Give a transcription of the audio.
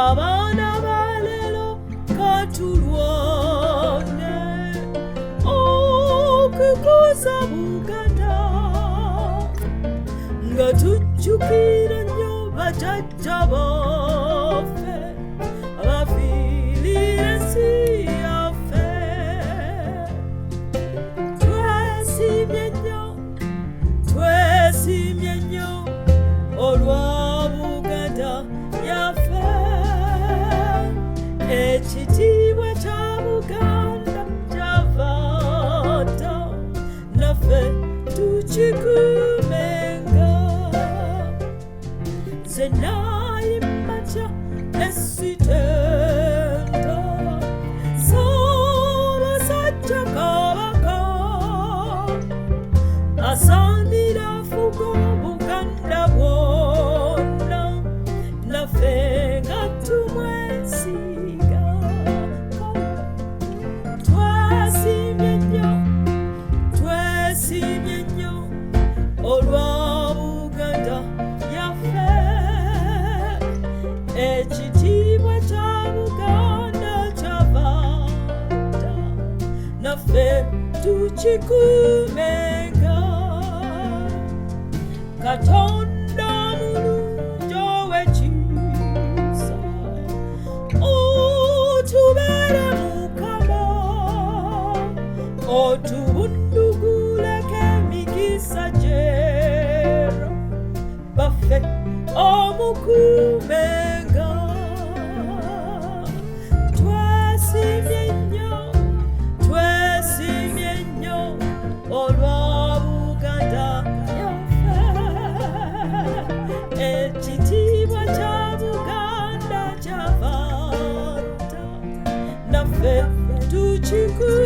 abaana balero katulwane okukuza Buganda nga tujjukira nnyo bajjajja baffe abafiirira ensi yaffe. Twesiimye nnyo Olwa Buganda yaffe. Ekitiibwa kya Buganda kyava dda, naffe tukikuumenga. Nze nayimmatya essitenda Ssaabasajja Kabaka asaanira fuga Buganda bwonna, naffe nga tumwesiga. Twesiimye nnyo Olwa Buganda yaffe. Ekitiibwa kya Buganda kyava dda, naffe tukikuumenga. Katonda mulungi ow'ekisa, Otubeere Mukama, otubunduguleko emikisa gy'era, baffe omukuumenga. Twesiimye nnyo Olwa Buganda yaffe. Ekitiibwa kya Buganda kyava dda, naffe tukikuumenga.